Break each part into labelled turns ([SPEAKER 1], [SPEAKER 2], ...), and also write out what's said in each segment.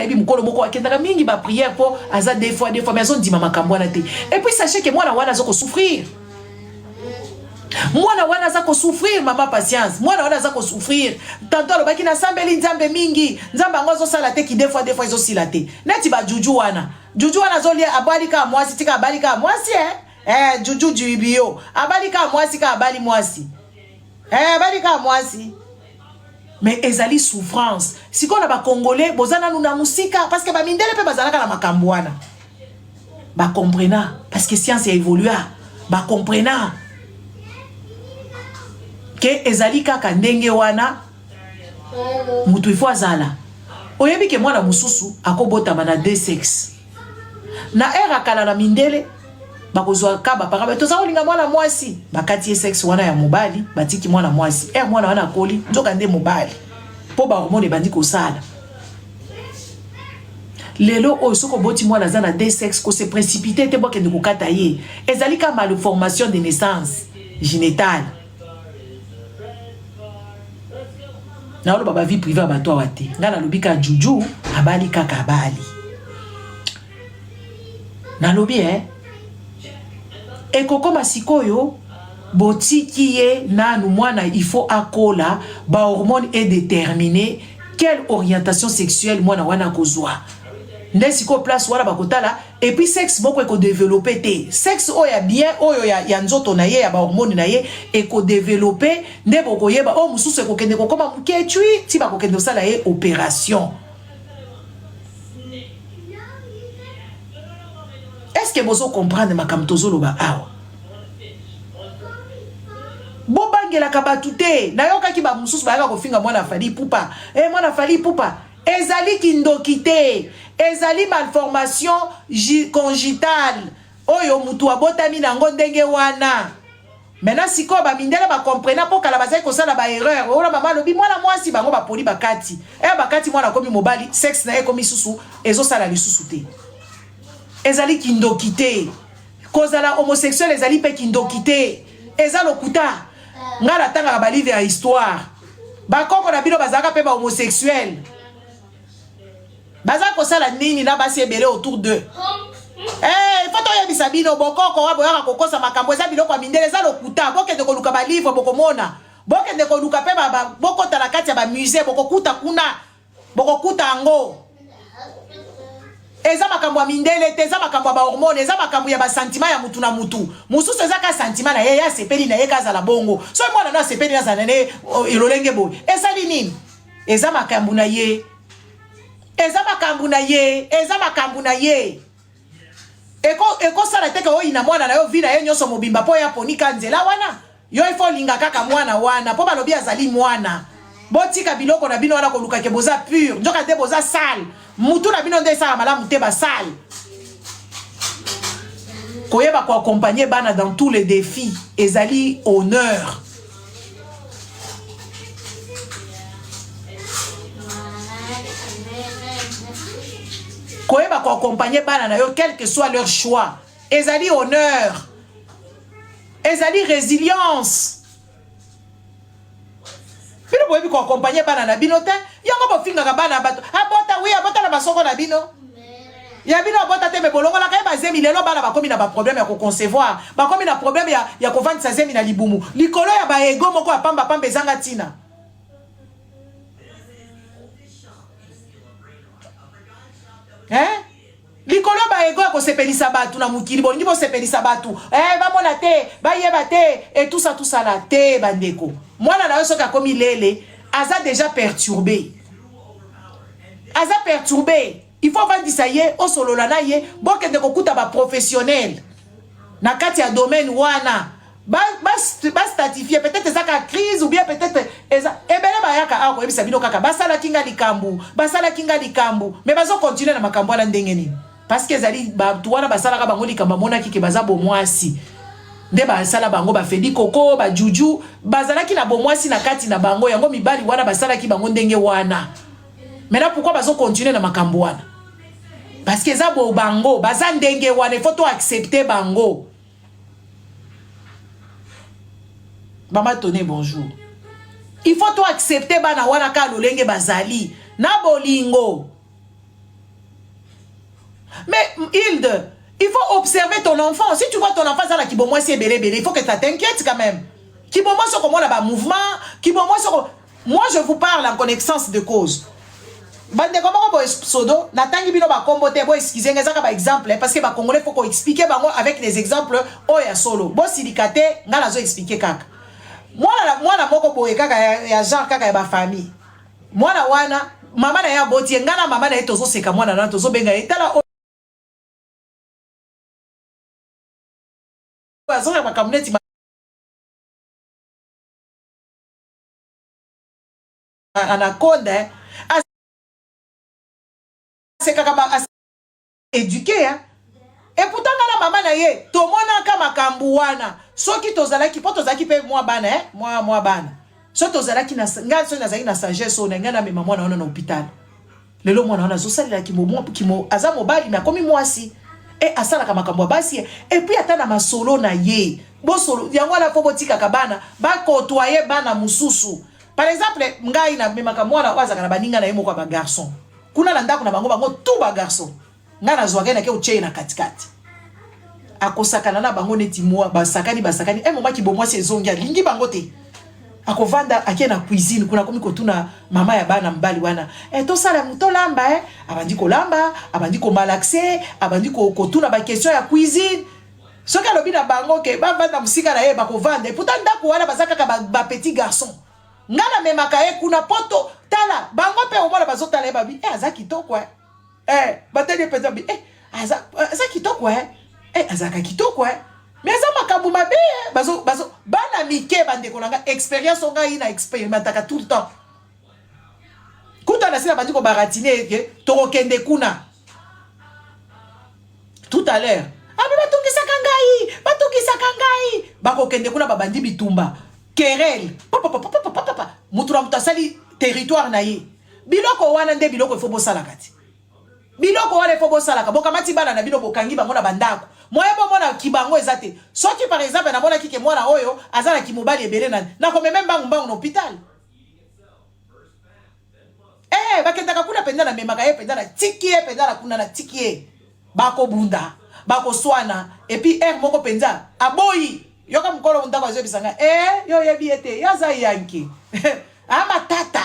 [SPEAKER 1] ebi mukolo moko akendaka mingi ba prière pour aza des fois mais azon dima makambo na te. Et puis sachez que moi na wana zoko souffrir. Moi na wana zako souffrir mama patience. Moi na wana zako souffrir. Tantôt lobaki na sambeli nzambe mingi. Nzamba ngozo sala te ki des fois izo silate. Neti ba juju wana. Juju wana zoli abalika mwasi tika abalika mwasi juju juibio. Abalika mwasi ka abali mwasi. Abalika mwasi. Mais ezali souffrance. Si qu'on a ba congolais bozana nuna musika parce que ba mindele pe bazalaka na makambo wana. Ba comprena parce que science a évolué. Ba comprena que ezali kaka ndenge wana mutu ifo azala. Oyebi ke mwana mususu akobotama na deux sexes. Na era kala na mindele bakozwa kaba paraba toza olinga mwana mwasi bakati sexe wana ya mobali batiki mwana mwasi mwana wana koli nzoka nde mobali po ba hormone bandi ko sala. Lelo o soko boti mwana za na deux sexes ko se précipiter te boke ndiko kata ye ezali ka malformation de naissance génitale. Na olo baba vie privée ba to wate ngana lobika juju abali kaka abali na lobi ekoko masikoyo botiki ye nanu mwana il faut akola ba hormone est déterminé quelle orientation sexuelle mwana wana kozwa ndesiko place wana bakotala et puis sexe boko eko développer te sexe oya bien oyo ya nzoto na ye ya ba hormone na ye eko développer nde boko yeba o mususu eko kende ko koma muketui ti ba ko kende sala ye opération. Est-ce que vous comprenez ma kamtozolo ba awa? Bobangela kabatute na yoka ki ba mususu ba yaka ko finga mwana fali pupa. Mwana fali pupa. Ezali kindokite. Ezali malformation congitale. Oyo mutu abotami nango ndenge wana. Maintenant siko ba mindele ba comprena po kala bazai ko sala ba erreur. Ola mama lobi mwana mwasi bango ba poli bakati. Bakati mwana komi mobali sexe na ye komi susu ezo sala lisusu te. Ezali kindokite. Kozala homosexuel ezali pe kindokite. Ezalo kuta. Ngala tanga ba livre ya histoire. Ba koko na bino bazaka pe ba homosexuel. Bazako sala nini na basi ebele autour d'eux. Foto ya bisabino bokoko wa boyaka kokosa makambo eza biloko ya mindele ezalo kuta. Boke de ko luka ba livre bokomona. Boke de ko luka pe ba bokota na kati ya ba musée bokokuta kuna. Bokokuta ango. Eza makambo ya mindele te eza makambo ya ba hormone eza makambo ya ba sentiment ya mutu na mutu mususu eza ka sentiment na ye ya sepeli na ye kaza la bongo so mwana na sepeli na zanane ilolenge bo esali nini eza makambo na ye eza makambo na ye eza makambo na ye eko sala teke o ina mwana na yo vina ye nyoso mobimba po ya ponika nzela wana yo ifo linga kaka mwana wana po balobi azali mwana botika biloko na bino wana ko luka ke boza pur njoka te boza sale mutu na bino nde sa malamu te ba sale koyeba ko accompagner bana dans tous les défis ezali honneur. Koyeba ko accompagner bana na yo quel que soit leur choix ezali honneur ezali résilience. Bino boyebi ko accompagner bana na bino te yango bofinga ka bana bato abota oui abota na basoko na bino ya bino abota te me bolongo la ka ba zemi lelo bana bakomi na ba problème ya ko concevoir bakomi na problème ya ko vendre sa zemi na libumu likolo ya ba ego moko ya pamba pamba ezanga tina likolo ba ego ya ko sepelisa batu na mukili bolingi bo sepelisa batu ba mona te ba yeba te et tout ça la te bandeko mwana na yo soka komi lele aza déjà perturbé il faut vendre ça ye o solo la na ye boke de kokuta ba professionnel na kati ya domaine wana ba statifier peut-être ça ka crise ou bien peut-être eza ebele ba yaka ako ebisa bino kaka basala kinga likambu mais bazo continuer na makambo ala ndenge nini parce que ezali ba tuwana basala ka bango likamba mona kike baza bomwasi nde basala bango ba fedi koko ba juju bazalaki na bomwasi na kati na bango yango mibali wana basalaki bango ndenge wana. Maintenant pourquoi bazo continuer na makambo wana parce que za bo bango baza ndenge wana il faut to accepter bango. Maman Tone bonjour. Il faut to accepter bana wana ka lolenge bazali na bolingo Mais Hilde, il faut observer ton enfant. Si tu vois ton enfant, ça là, qui bon moi c'est belé, il faut que ça t'inquiète quand même. Qui bon moi sur comment là-bas mouvement, qui bon moi sur. Moi je vous parle en connaissance de cause. Bande comment on pseudo, natangi bino ba kombote bo excusez ngeza ba exemple parce que ba congolais faut qu'on explique bango avec des exemples oh ya solo. Bo silikate ngala zo expliquer kaka. Moi na moko boye kaka ya genre kaka ya ba famille. Moi na wana mama na ya botie ngana mama na tozo seka mwana na tozo benga etala azora ba community anaconda seka kama éduqué hein. Et pourtant ngana mama na ye to mona ka makambu wana soki tozalaki po tozalaki pe moi bana hein moi bana so tozalaki na ngana so nazaki na sagesse on ngana mema mwana wana na hôpital lelo mwana wana zo salila kimo aza mobali na komi mwasi et asala ka makambu basi et puis ata na masolo na ye bo solo yango ala fo botika ka bana ba côtoyer bana mususu par exemple ngai na mema ka mwana wazaka na baninga na ye moko ba garçon kuna na ndako na bango tout ba garçon ngana zwaka na ke uche na katikati akosakana na bango neti moa basakani moma ki bomwa se zongia lingi bango te akovanda ake na cuisine kuna komi kotuna mama ya bana mbali wana to sala muto lamba abandi ko lamba abandi ko malaxer abandi ko kotuna ba question ya cuisine soka lobi na bango ke ba vanda musika na ye bakovanda pourtant ndako wana bazaka ka ba petit garçon ngana memaka ye kuna poto tala bango pe omona bazotala babi aza kitoko bateli peza bi aza kitoko azaka kitoko mais aza makambu mabe bazo bana mike bande kolanga expérience onga ina expérimentaka tout le temps kuta na sila bandi ko baratine ke tokokende kuna tout à l'heure batokisaka ngai bakokende kuna babandi bitumba querelle papa mutura mutasali territoire na ye biloko wana nde biloko ifo bosala kati biloko wana ifo bosala ka bokamati bana na bino bokangi bango na bandako moye bomona kibango ezate soki par exemple na mona kike mwana oyo azala ki mobali ebele na ko même bangu na hôpital bakendaka kuna penda na memaka ye penda na tiki ye penda na kuna na tiki ye bako bunda bako swana et puis moko penza aboyi yoka mukolo ndako azobisanga yo yebi ete yaza yanki matata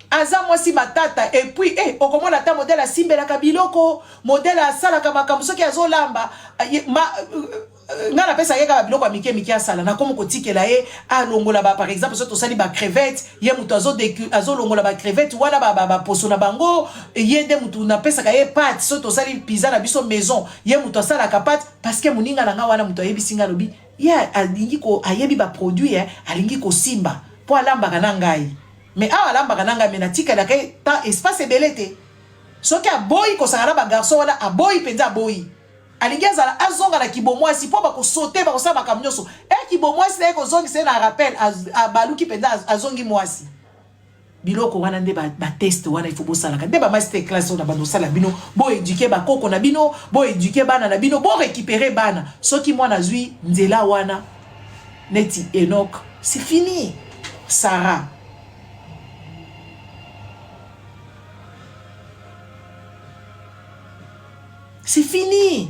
[SPEAKER 1] aza mwasi matata et puis okomona ta modèle asimbelaka biloko modèle asalaka makambo soki azolamba ngana pesa yeka biloko mike asala na komo kotikela ye alongola par exemple so tosali ba crevette ye mutu azolongola ba crevette wana ba poso na bango ye nde mutu na pesa ka ye pâte so tosali pizza na biso maison ye mutu asala ka pâte parce que muninga na nga wana mutu ayebi singa lobi ya alingi ko ayebi ba produit alingi ko simba po alamba kana ngai mais alamba kana ngai mena tikela ka ta espace belete soki aboyi ko sangana ba garçon wala aboyi penza aboyi alingeza azonga na kibomwasi po bako sauter bako sala makamnyoso kibomwasi na ko zongi se na rappel baluki penza azongi mwasi biloko wana nde ba test wana il faut bosala ka nde ba master class na bando sala bino bo éduquer ba koko na bino bo éduquer bana na bino bo récupérer bana soki mwana zui nzela wana neti Enoch c'est fini Sarah c'est fini.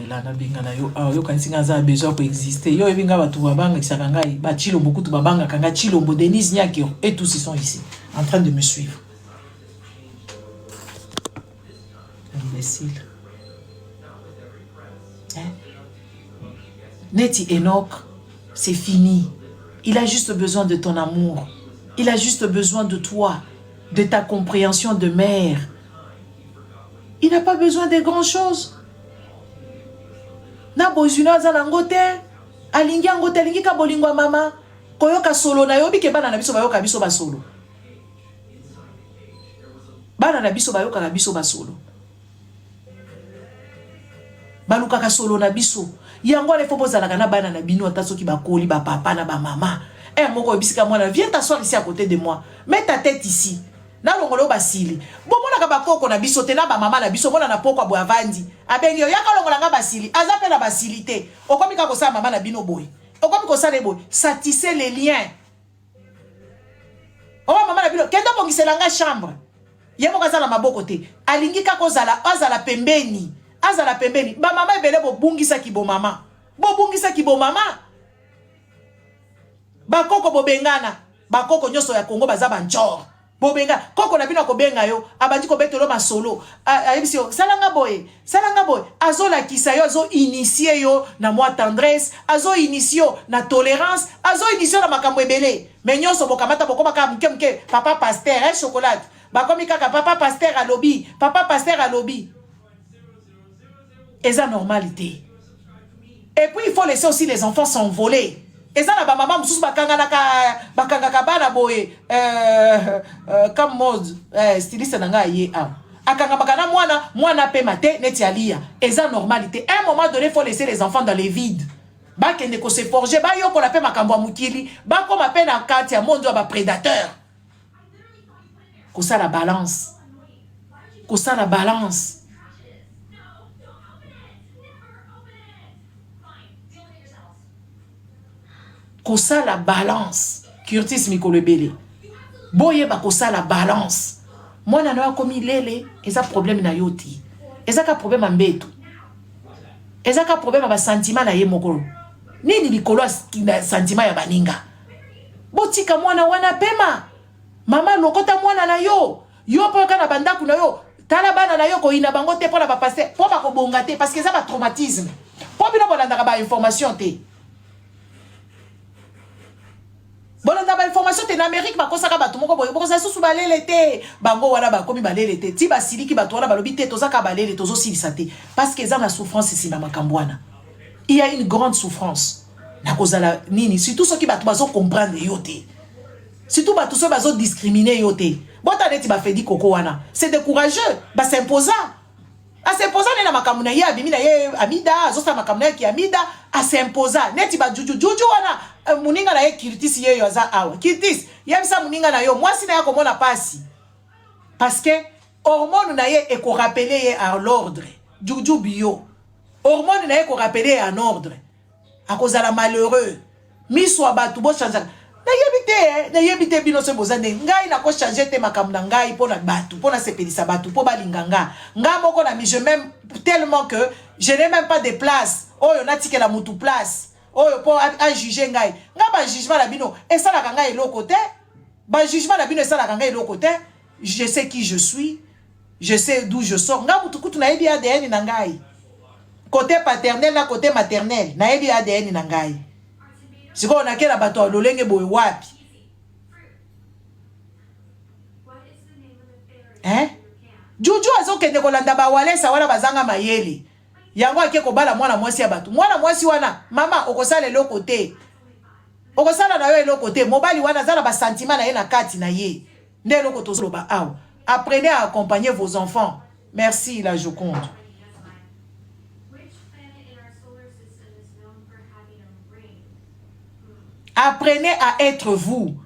[SPEAKER 1] Là na binga na yo yo kansinga za besoin pour exister yo ebinga batu babanga kisaka ngai ba chilo beaucoup tu babanga kanga chilo mbo Denise Nyaki et tous ils sont ici en train de me suivre. Imbécile. Neti Enoch, c'est fini. Il a juste besoin de ton amour. Il a juste besoin de toi, de ta compréhension de mère. Il n'a pas besoin de grand-chose. Na bozuna za nangote, alingi angote alingi ka bolingwa mama, koyoka solo na yobi ke bana na biso bayoka biso ba solo. Bana na biso bayoka na biso ba solo. Baluka ka solo na biso. Yango ale fo bozala kana bana na bino ata soki bakoli ba papa na ba mama. Moko ebisika mwana viens t'asseoir ici à côté de moi. Mets ta tête ici. Na longolo basili. Bo mona ka bakoko na biso te na ba mama na biso mona na poko abwa vandi. Abengi yo yaka longola nga basili. Aza pe na basili te. Okomi ka kosa mama na bino boy. Comme ça ça tissait les liens. Oh maman na bilo kenda bongi selanga chambre. Yemo kazala maboko te. Alingi kako azala pembeni. Azala pembeni. Ba mama ebele bo bungisa ki bo mama. Bo bungisa ki bo mama. Ba koko bo bengana. Ba koko nyoso ya Kongo bazaba njor. Bo benga koko na bino ko benga yo abandi ko betolo masolo. Ayebisio salanga boy. Salanga boy. Azola kisa yo azo initier yo na moi tendresse, azo initio na tolérance, azo initio na makambo ebele. Mais nyoso bokamata bokoma ka mke papa pasteur chocolat. Bakomi kaka papa pasteur à lobby, papa pasteur à lobby. Et ça normalité. Et puis il faut laisser aussi les enfants s'envoler. Et ça na ba maman mususu bakanga bana boye comme mode styliste nanga ye a. Akanga bakana mwana pe mate neti alia. Et ça normalité. À un moment donné il faut laisser les enfants dans les vides. Ba kende ko se forger ba yo ko la pe makambo a mukili ba ko ma pe na kati ya monde ba prédateur. Ko ça la balance. Ko ça la balance. Ko ça la balance. Curtis Mikolebele. Boye ba ko ça la balance. Moi na no komi lele eza problème na yoti. Eza ka problème ambeto. Eza ka problème ba sentiment na ye mokolo. Nini likolo na sentiment ya baninga. Botika mwana wana pema. Mama lokota mwana na yo. Yo po kana bandaku na yo. Tala bana na yo ko ina bango te po na ba passer. Po ba ko bonga te parce que ça ba traumatisme. Po bino bolanda ba information te. Bolanda ba information te na Amérique ba kosaka ba tumoko boye. Boko sa susu balele te. Bango wana ba komi balele te. Ti ba siliki ba tola ba lobi te tozaka balele tozo silisa te parce que ça na souffrance ici na makambwana. Il y a une grande souffrance. Na kozala nini surtout ceux qui ba bazo comprendre yote. Surtout ba tous ceux bazo discriminer yote. Bota neti ba fedi koko wana. C'est décourageux, ba s'imposa. A s'imposa na makamuna ye abimi na ye amida, azosa makamuna ki amida, a s'imposa. Neti ba juju wana muninga na ye kirtis ye yo za awa. Kirtis, yebisa muninga na yo, mwasi na ya komona pasi. Parce que hormone na ye e ko rappeler ye à l'ordre. Juju bio. Hormone na ye ko rappeler en ordre. A cause la malheureux. Mi so batu bo changer. Na yebite bino se bozande ngai na ko changer te makamna ngai pona batu pona sepelisa batu po balinganga nga moko na mi je même tellement que je n'ai même pas de place oyo natike la mutu place oyo po a juger ngai nga ba jugement la bino et ça la ngai eloko te ba jugement la bino et ça la ngai eloko te je sais qui je suis je sais d'où je sors nga mutu kutu na yebi ADN na ngai côté paternel na côté maternel na yebi ADN na ngai. Si on a quel bateau lolenge boy wapi. Hein? Juju azo kende kolanda ba wale sa wana bazanga mayele. Yango ake ko bala mwana mwasi ya batu. Mwana mwasi wana mama okosala le côté. Okosala na yo le côté. Mobali wana zala ba sentiment na ye na kati na ye. Nde loko tozolo ba aw. Apprenez à accompagner vos enfants. Merci la Joconde. Apprenez à être vous.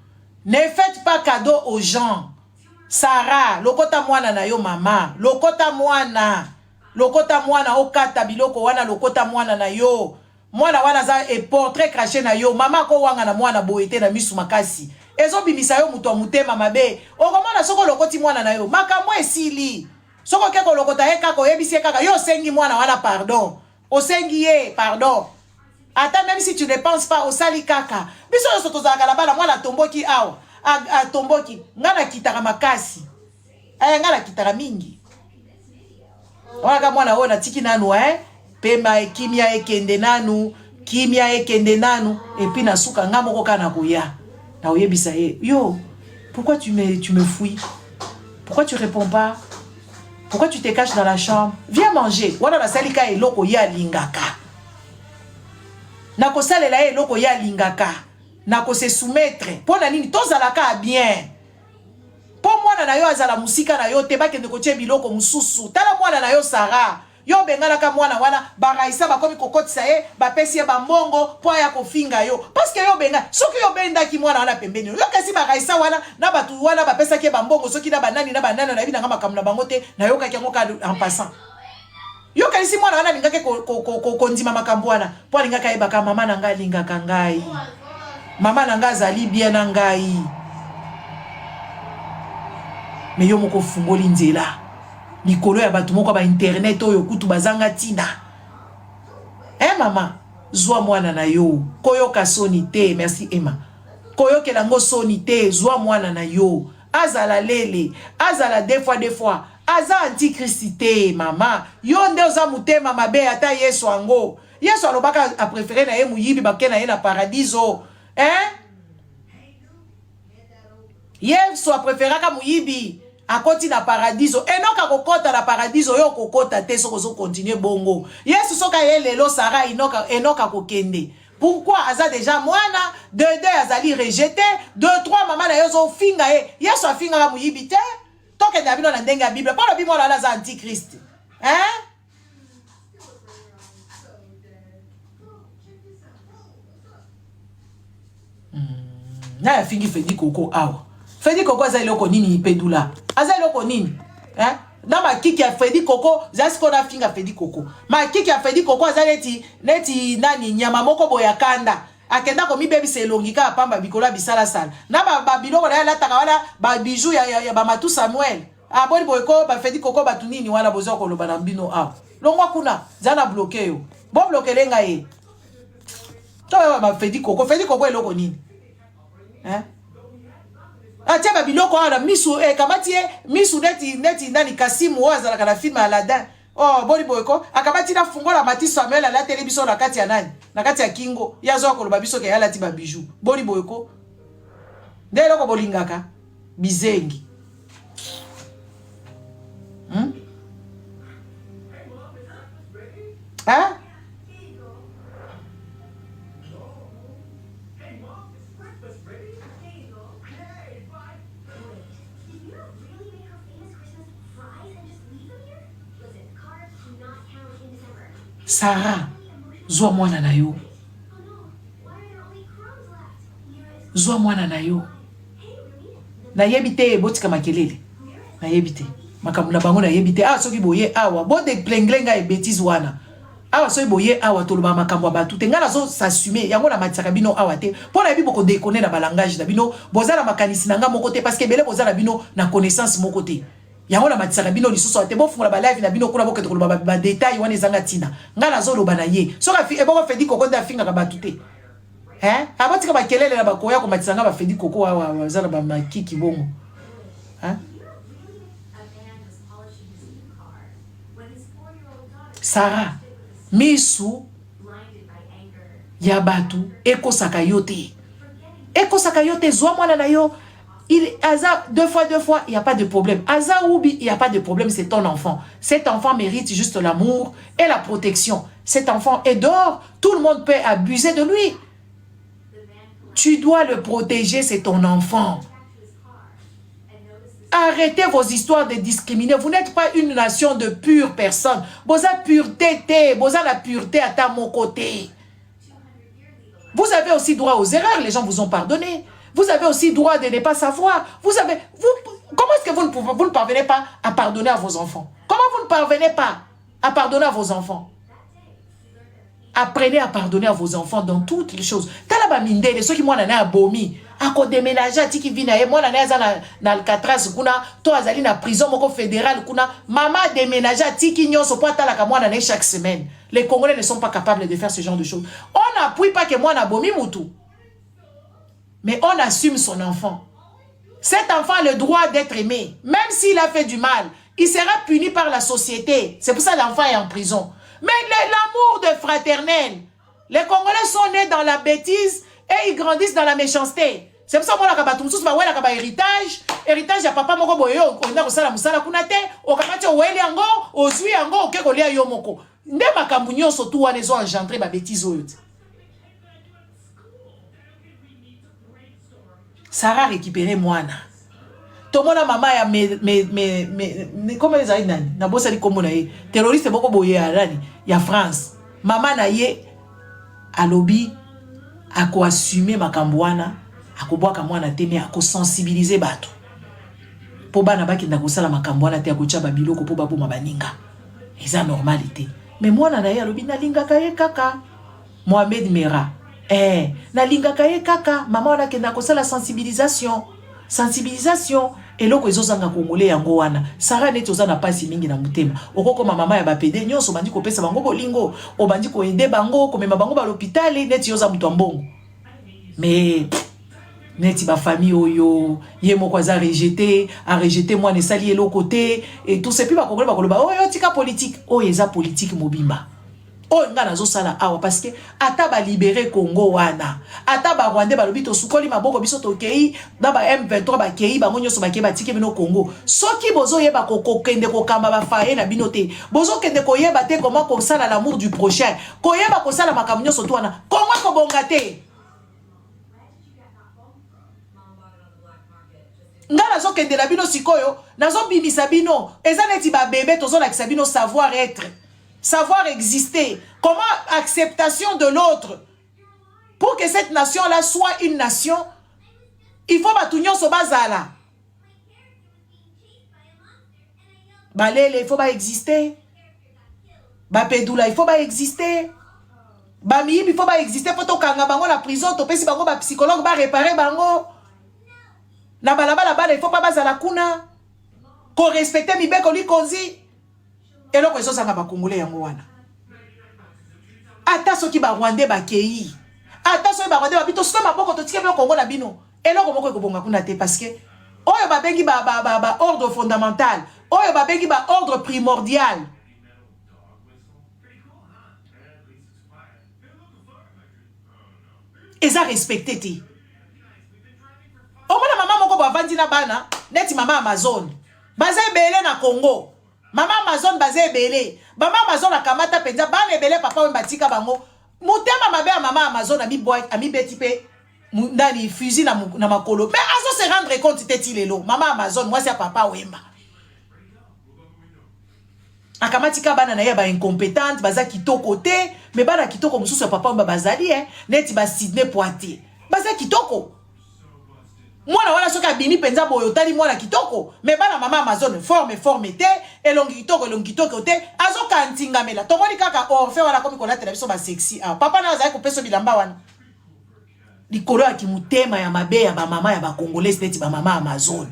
[SPEAKER 1] Ne faites pas cadeau aux gens. Sarah, lokota mwana na yo mama. Lokota mwana. Lokota mwana okata biloko wana lokota mwana na yo. Mwana wana za e portrait craché na yo. Mama ko wanga na mwana boete na misu makasi. Ezo bimisa yo muto mutema mabe. Okomana soko lokoti mwana na yo. Makambo esili. Soko keko lokota he kako yebisi kaka yo sengi mwana wana pardon. Osengi ye pardon. Attends, même si tu ne penses pas au sali kaka. Biso yo soto za kala bala mwana tomboki awa. A tomboki ngana kitaka makasi. Ngana kitaka mingi. Waka mwana ona tiki nanu pema kimia ekende nanu, kimia ekende nanu et puis na suka ngamo ko kana koya. Na oyebisa yo, pourquoi tu me fouilles? Pourquoi tu réponds pas? Pourquoi tu te caches dans la chambre? Viens manger. Wana la salika eloko ya lingaka. Nako salela eloko ya lingaka. Nako se soumettre. Pona nini tozalaka bien. Po mwana na yo azala musika na yo te bakende ko tie biloko mususu. Tala mwana na yo Sarah. Yo bengala ka mwana wana baraisa bakomi kokotisa ba pesi ba mbongo po ya kofinga yo. Parce que yo benga soki yo benda ki mwana wana pembeni. Yo kasi baraisa wana na batu wana ba pesa ki ba mbongo soki na banani na banana na bina ngama kamna bango te na yo ka kiango ka en passant. Yo kalisi mwana wana lingake kondima makambo wana. Po lingaka ebaka mama na ngai lingaka ngai. Mama na ngai azali bien na ngai. Mais yo moko fungoli nzela. Likolo ya batu moko ba internet oyo kutu bazanga tina. Mama, zwa mwana na yo. Koyoka soni te, merci Emma. Koyoke lango soni te, zwa mwana na yo. Azala lele, azala des fois. Aza antikristite, mama. Yo nde oza mutema mabe ata Yesu ango. Yesu alobaka a préféré na ye muyibi bake na ye na paradiso. Yesu a préféré ka muyibi akoti na paradiso. Enoka kokota na paradiso yo kokota te soko zo continuer bongo. Yesu soka ye lelo Sarah enoka kokende. Pourquoi aza déjà mwana de azali rejeté, 2 3 mama na yo zo finga ye. Yesu a finga ka muyibi te. Toke na bino na ndenge ya Bible. Pas le bimo la za antichrist. Na ya fingi Fedi Koko awa. Fedi Koko aza iloko nini ipedula. Aza iloko nini? Na makiki ya Fedi Koko, zasi kona finga Fedi Koko. Makiki ya Fedi Koko aza neti nani nyama moko boyakanda. Akenda ko mi baby se longika pamba bikola bisala sala. Na ba biloko na la takawala ba bijou ya ba matu Samuel. Boni boyko ba Fedi Koko batu nini wana bozo ko loba na mbino awa. Longwa kuna zana bloqué yo. Bon bloqué lenga ye. To ba Fedi Koko eloko nini? Atia ba biloko wana misu kamati misu neti nani Kasimu wazala kana film Aladdin. Oh, boni boyko akabati na fungola mati Samuel ala television na kati ya nani? Na kati ya Kingo. Yazo ko loba biso ke yala ti ba bijou. Boni boyko. Ndelo ko bolingaka bizengi. Sarah, zwa mwana na yo. Zwa mwana na yo. Na yebite botika makelele. Na yebite. Makamula bango na yebite. Soki boye awa. Bo de plenglenga e bêtise wana. Soki boye awa toloba makambo batu te. Ngana zo s'assumer. Yango na matisaka bino awa te. Po na biboko déconner na balangage na bino. Bozala makanisi nanga moko te parce que bele bozala bino na connaissance moko te. Yango na matisaka bino lisusu te bo fungola ba live na bino kuna boke toloba ba détail wana ezanga tina. Ngana zo loba na ye. Soka eboko Fedi Koko nda finga ka batu te. Abatika ba kelele na bakoya ko matisanga ba Fedi Koko wa zala ba makiki bongo. Sarah, misu ya batu eko sakayote. Eko sakayote zwa mwana na yo. Aza, deux fois, il n'y a pas de problème. Aza oubi, il n'y a pas de problème, c'est ton enfant. Cet enfant mérite juste l'amour et la protection. Cet enfant est dehors, tout le monde peut abuser de lui. Tu dois le protéger, c'est ton enfant. Arrêtez vos histoires de discriminer. Vous n'êtes pas une nation de pures personnes. Boza pureté, boza la pureté à ta mon côté. Vous avez aussi droit aux erreurs, les gens vous ont pardonné. Vous avez aussi droit de ne pas savoir. Comment est-ce que vous ne parvenez pas à pardonner à vos enfants? Comment vous ne parvenez pas à pardonner à vos enfants? Apprenez à pardonner à vos enfants dans toutes les choses. Talaba mindele, ceux qui m'ont amené à Bomi, à ko déménager, tiki vina e, moi amené na Alcatraz kuna, to azali na prison moko fédérale kuna, maman déménager, tiki nyonso po talaka moi amené chaque semaine. Les Congolais ne sont pas capables de faire ce genre de choses. On n'appuie pas que moi na Bomi mutu. Mais on assume son enfant. Cet enfant a le droit d'être aimé. Même s'il a fait du mal, il sera puni par la société. C'est pour ça que l'enfant est en prison. Mais l'amour de fraternel. Les Congolais sont nés dans la bêtise et ils grandissent dans la méchanceté. C'est pour ça que moi, héritage. Héritage, ya papa moko boyo, on a osala musala kunate, okamati oweli yango, ozwi yango, okekolia yo moko. Nde makambu nyonso tu wana ezo engendrer ba bêtise oyo. Sarah récupéré mwana. Tomona mama ya comment les aïe nani? Na bosa li komo na ye. Terroriste boko boye ya nani? Ya France. Mama na ye alobi ako assumer makambo wana, ako boaka mwana te, mais ako sensibiliser bato. Po bana baki nda kosala makambo wana te ako tcha ba biloko po ba boma baninga. eza normalité. Mais moi na ye alobi nalingaka ye kaka. Mohamed Mera. Nalingaka ye kaka. Maman wana kenda kosala sensibilisation. Sensibilisation. Et loko ezozanga kongole yango wana. Sara neti oza na pasi mingi na mutema. Okoko mama ya bapede nyonso bandi kopesa bango bolingo. Obandi ko ede bango komema bango ba l'hôpital neti yoza mutu mbongo. Mais neti ba famille oyo ye moko aza rejeté moi ne sali elo côté et tout c'est puis ba kongole ba koloba oyo tika politique oyo eza politique mobimba. Oh nga nazo sala awa parce que ata ba libérer Congo wana ata ba Rwanda ba lobito sukoli maboko biso to kei na ba M23 ba kei ba ngonyo so ba kei ba tike bino Congo soki bozo yeba ko kende ko kamba ba faye na binote bozo kende ko yeba te comment ko sala l'amour du prochain ko yeba ko sala makamnyo so to wana comment ko bongate nga nazo kende na bino sikoyo nazo bimisa bino eza neti ba bébé tozo la kisabino savoir être. Savoir exister. Comment acceptation de l'autre. Pour que cette nation-là soit une nation, il faut batunion so bazala. Balele, il faut pas exister. Bapedula, il faut pas exister. Bamiib, il faut pas exister. Faut tokanga bango la prison, topesi bango ba psychologue ba réparer bango. Na balaba la bala, il faut pas bazala kuna. Ko respecter mibe ko li konzi. Et là, ils sont en Congolais yango wana. Ata soki ba Rwandais ba kei. Ata soki ba Rwandais ba bito soma boko to tike ba Congo na bino. Et là, comment ko bonga kuna te parce que oyo ba bengi ba ordre fondamental. Oyo ba bengi ba ordre primordial. Et ça respecté ti. O mona maman moko ba vandi na bana, neti mama Amazon. Baza ebele na Congo. Maman Amazon bazé belé. Maman Amazon a kamata penza ba lebele papa we batika bango. Mutema mabe maman Amazon ami boy ami betipe ndani fusil na makolo. Mais azo se rendre compte teti lelo. Maman Amazon moi c'est papa wemba. Akamatika bana na ye ba incompétente baza kitoko te, mais bana kitoko mususu papa wemba bazali neti ba Sydney Poitiers. Baza kitoko. Mwana wana soka bimi penza boyo tali mwana kitoko me bana mama Amazon forme te elongi kitoko te azo kantinga mela tomoni kaka orfe wana komi kona tele biso ba sexy papa na azali kopeso bilamba wana likolo ya kimutema ya mabe ya ba mama ya ba congolais neti ba mama Amazon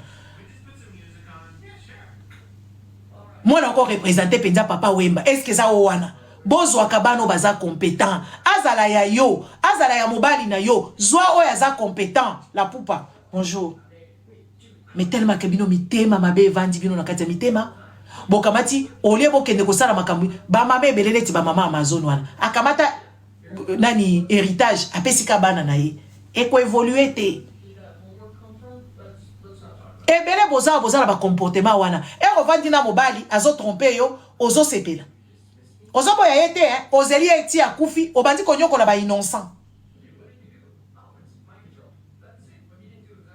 [SPEAKER 1] mwana ko représenter penza papa wemba est-ce que za wana bozo akabano baza compétent azala ya yo azala ya mobali na yo zwa oya za compétent la pupa. Bonjour. Mais tellement que bino mitema mabe vandi bino nakati mitema. Bokamati olie bokende kosala makambu ba mabe belele ti ba mama Amazon wana. Akamata nani héritage apesika bana na ye. Eko évoluer te. Ebele boza ba comportement wana. E revandi na mobali azo tromper yo ozo sepela. Ozo boya yete ozeli eti akufi obandi konyoko na ba innocent.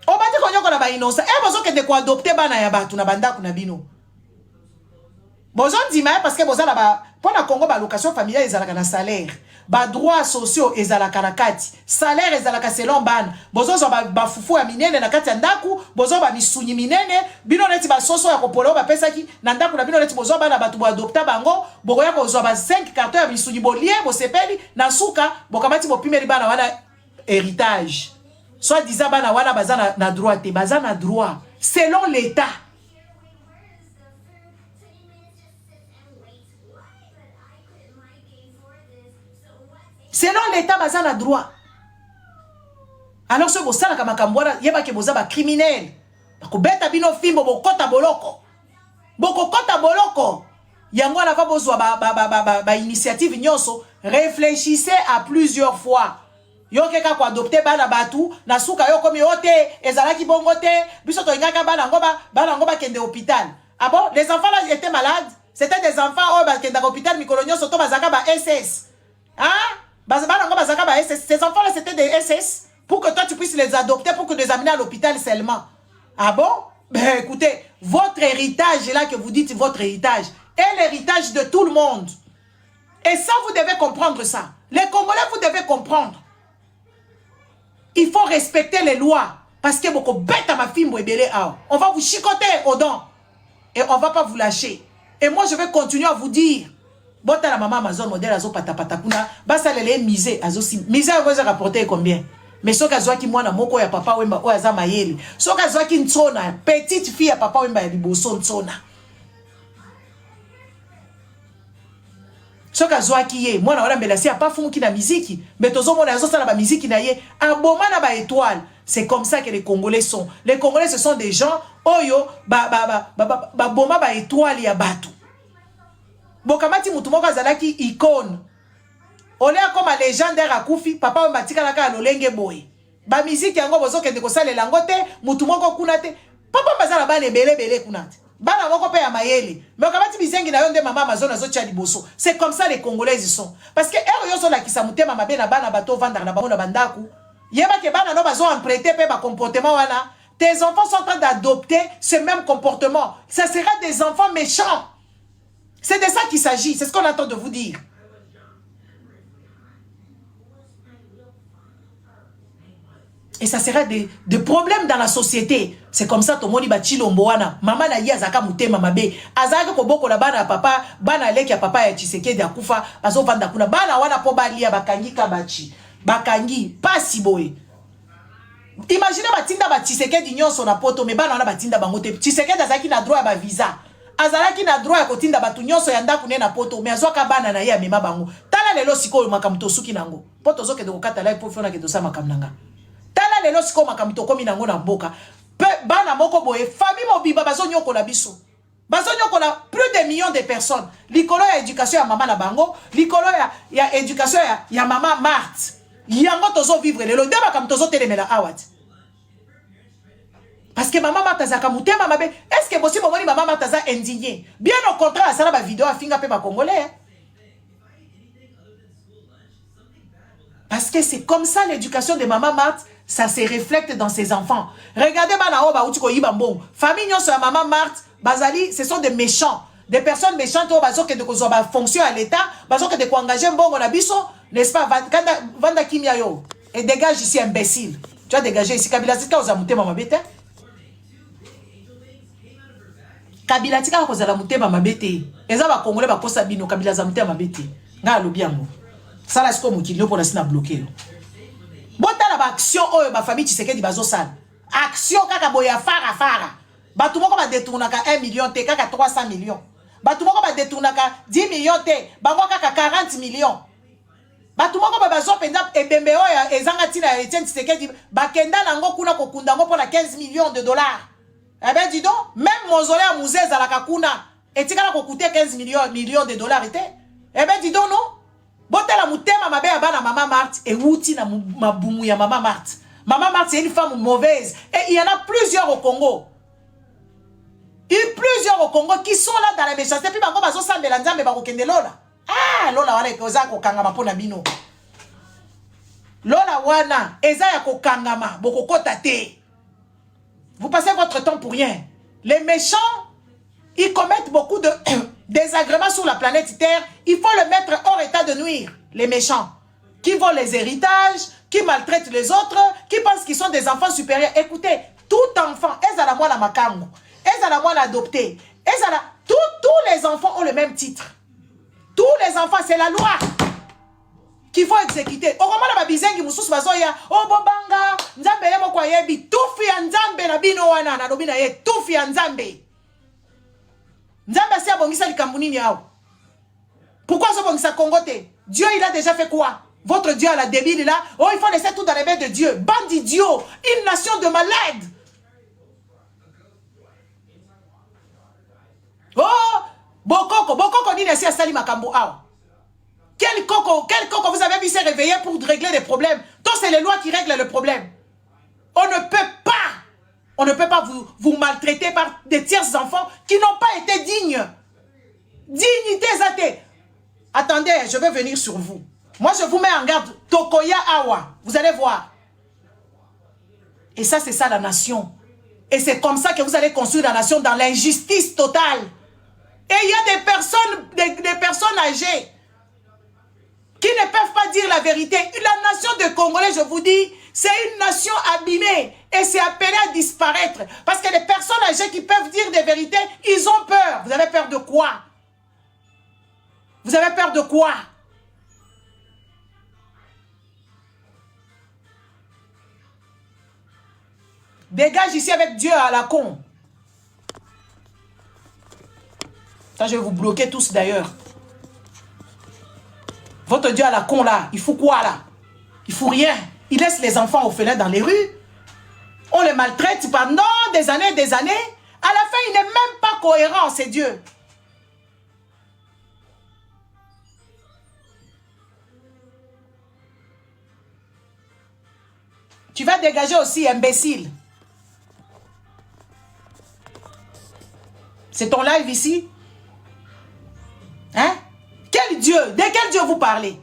[SPEAKER 1] Obati konyoko na ba innocent bozo kende ko adopter bana ya batu na banda kuna bino bozo ndima parce que boza na ba pona Congo ba location familiale ezalaka na salaire ba droits sociaux ezalaka na kati salaire ezalaka selon bana bozo zo ba fufu ya minene na kati ya ndaku bozo ba misunyi minene bino neti ba soso ya kopolo ba pesaki na ndaku na bino neti bozo bana batu bo adopter bango boko ya bozo ba 5 carton ya misunyi bolie bo sepeli na suka bokamati bo pimeli bana wana héritage. Soit disant bana wana baza na droit te baza na droit selon l'état. Selon l'état baza na droit. Alors ce bossa na makambo yeba ke boza ba criminel. Ko beta bino fimbo bokota boloko. Bokota boloko. Yango na va bozwa ba initiative nyonso, réfléchissez à plusieurs fois. Yo keka ko adopter bana batu na suka yo komi ote ezalaki bongo te biso to ingaka bana ngoba kende hôpital. Ah bon, les enfants là étaient malades, c'était des enfants oh ba kende hôpital mikolonyo soto bazaka ba SS. Hein? Bana ngoba bazaka ba SS. Ces enfants là c'était des SS pour que toi tu puisses les adopter pour que les amener à l'hôpital seulement. Ah bon? Ben écoutez, votre héritage là que vous dites votre héritage est l'héritage de tout le monde. Et ça vous devez comprendre ça. Les Congolais vous devez comprendre. Il faut respecter les lois. Parce que beaucoup bête à ma fille, on va vous chicoter aux dents. Et on ne va pas vous lâcher. Et moi, je vais continuer à vous dire. Bota la maman Amazon modèle azo patapata kuna. Basa lele misé azosi. Misé a vous rapporter combien? Mais soka zwaki mwana moko ya papa wemba o aza mayeli. Soka zwaki ntsona. Petite fille ya papa wemba ya liboso ntsona. Soka zwaki ye. Mwana wana mbelasi ya pa funki na miziki. Betozo mwana azo sala ba miziki na ye. Aboma na ba étoile. C'est comme ça que les Congolais sont. Les Congolais, ce sont des gens, oyo, boma ba étoile ya batu. Bokamati mutumoko azalaki icône. Olé comme un légendaire akufi, papa matika naka lolenge boy. Ba musique yango bozo kende ko sale langote, mutumoko kunate. Papa bazala bane bele kunate. Bana moko pe ya mayele. Mais bokamati bisengi na yonde mama mazona zo tia liboso. C'est comme ça les Congolais ils sont. Parce que ero yo so la kisa mutema mabe na bana bato vendre na bana bandaku. Yeba ke bana no bazo emprunter pe ba comportement wana. Tes enfants sont en train d'adopter ce même comportement. Ça sera des enfants méchants. C'est de ça qu'il s'agit. C'est ce qu'on attend de vous dire. Et ça sera des problèmes dans la société. C'est comme ça, tout le monde va dire, maman na ya zaka mutema mabe. Azaka ko boko la bana papa, bana leki ya papa ya Tshisekedi ya kufa, azo vanda kuna bana wana po balia bakangi kabachi. Bakangi pas si boy. Imaginez batinda ba Tshisekedi nyonso na poto me bana wana batinda bango te. Tshisekedi azaki na droit ba visa. Azalaki na droit ya kotinda batu nyonso ya ndaku ne na poto me azwaka bana na ye amema bango. Tala lelo siko makamto suki nango. Poto zoke de kokata la po fona ke dosa makamnanga. Tala lelo siko makamto komi nango na mboka. Pe bana moko boye famille mobiba bazo nyoko na biso. Bazo nyoko na plus de millions de personnes. Likolo ya éducation ya mama na bango, likolo ya éducation ya mama Marthe. Yango tozo vivre lelo ndeba kam tozo telemela awat. Parce que maman Marthe azaka mutema mabe. Est-ce que possible moni maman Marthe aza indigné? Bien au contraire, ça la vidéo a finga pe ba congolais. Parce que c'est comme ça l'éducation de maman Marthe, ça se reflète dans ses enfants. Regardez bana oba utiko yibambon. Famille nyonso ya maman Marthe, bazali, ce sont des méchants. Des personnes méchantes au bazo que de ko ba fonction à l'état, bazo que de ko engager mbongo na biso, n'est-ce pas? Vanda kimia yo. Et dégage ici imbécile. Tu as dégagé ici Kabila Zika aux amutema mabete. Kabila tika ko zala mutema mabete. Eza ba congolais ba kosa bino Kabila za mutema mabete. Nga lobiango. Sala siko mukilio pour na bloquer. Bota la ba action oyo ba famille Tshisekedi bazo sala. Action kaka boya fara. Batu moko ba détournaka 1 million te kaka 300 millions. Batu moko ba détournaka 10 millions te, bango kaka 40 millions. Batu moko ba bazo penda ebembe oyo ezanga tina Etienne Tshisekedi bakenda nango kuna kokunda ngo pour 15 millions de dollars. Eh ben dis donc, même mausolée à musée zalaka kuna etikala ko coûter 15 millions de dollars était. Eh ben dis donc non. Botela mutema mabe ya bana maman Marthe et wuti na mabumu ya maman Marthe. Maman Marthe c'est une femme mauvaise et il y en a plusieurs au Congo. Il y a plusieurs au Congo qui sont là dans la méchanceté puis bango bazo sambela nzambe ba kokende lola. Ah lola wana ekoza ko kangama pona bino. Lola wana eza ya ko kangama bokokota te. Vous passez votre temps pour rien. Les méchants, ils commettent beaucoup de désagréments sur la planète Terre. Il faut le mettre hors état de nuire. Les méchants, qui volent les héritages, qui maltraitent les autres, qui pensent qu'ils sont des enfants supérieurs. Écoutez, tout enfant, ezala moi la makango, ezala moi l'adopté, ezala tous les enfants ont le même titre. Tous les enfants, c'est la loi qu'il faut exécuter. Au moment la bizengi mususu bazoya, oh bobanga, nzambe yemo kwa yebi, tufi ya nzambe na bino wana na dobina ye, tufi ya nzambe. Nzambe si abongisa likambu nini yao? Pourquoi ce bongisa Congote? Dieu il a déjà fait quoi? Votre Dieu à la débile là, oh il faut laisser tout dans les mains de Dieu. Bande d'idiots, une nation de malades. Oh, Bokoko nini si asali makambo awa. Quel coco vous avez vu se réveiller pour régler les problèmes? Donc c'est les lois qui règlent le problème. On ne peut pas vous maltraiter par des tiers enfants qui n'ont pas été dignes. Dignité zate. Attendez, je vais venir sur vous. Moi je vous mets en garde. Tokoya Awa. Vous allez voir. Et ça c'est ça la nation. Et c'est comme ça que vous allez construire la nation dans l'injustice totale. Et il y a des personnes âgées qui ne peuvent pas dire la vérité. La nation de Congolais, je vous dis, c'est une nation abîmée et c'est appelé à disparaître. Parce que les personnes âgées qui peuvent dire des vérités, ils ont peur. Vous avez peur de quoi? Vous avez peur de quoi? Dégage ici avec Dieu à la con. Ça, je vais vous bloquer tous d'ailleurs. Votre Dieu à la con là, il faut quoi là? Il faut rien. Il laisse les enfants orphelins dans les rues. On les maltraite pendant des années et des années. À la fin, il n'est même pas cohérent, c'est Dieu. Tu vas dégager aussi, imbécile. C'est ton live ici? Hein? Quel Dieu? De quel Dieu vous parlez?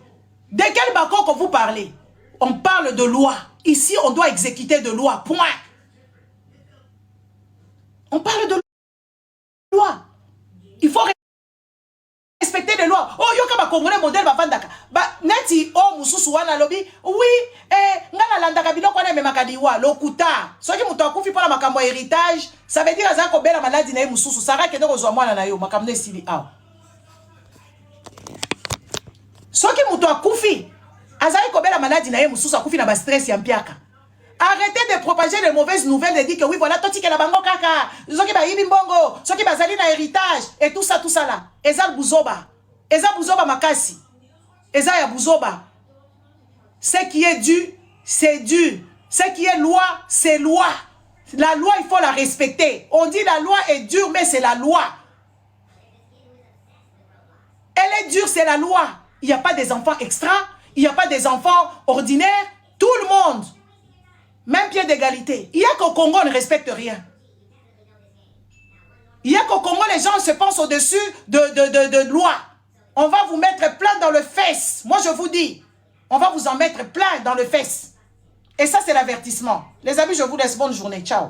[SPEAKER 1] De quel balcon que vous parlez? On parle de loi. Ici, on doit exécuter de loi. Point. On parle de loi. Il faut respecter les lois. Oh, yo kaba congolais modèle ba vandaka. Ba neti oh mususu wana lobi. Oui, ngana landaka biloko na memaka diwa lokuta. Soki muto akufi pona makambo héritage, ça veut dire azako bela maladi na mususu sara kende kozwa mwana na yo makambo esili aw. Soki muto akufi azali kobela maladi na ye mususu akufi na ba stress ya mpiaka. Arrêtez de propager les mauvaises nouvelles et dire que oui, voilà, toi tu es la bango kaka, soki ba yibi mbongo, soki bazali na héritage, et tout ça là. Ezal buzoba. Ezal buzoba makasi. Ezal ya buzoba. Ce qui est dû, c'est dû. Ce qui est loi, c'est loi. La loi, il faut la respecter. On dit la loi est dure, mais c'est la loi. Elle est dure, c'est la loi. Il n'y a pas des enfants extra, il n'y a pas des enfants ordinaires, tout le monde. Même pied d'égalité. Il y a qu'au Congo, on ne respecte rien. Il y a qu'au Congo, les gens se pensent au-dessus de loi. On va vous mettre plein dans le fesse. Moi, je vous dis, on va vous en mettre plein dans le fesse. Et ça, c'est l'avertissement. Les amis, je vous laisse bonne journée. Ciao.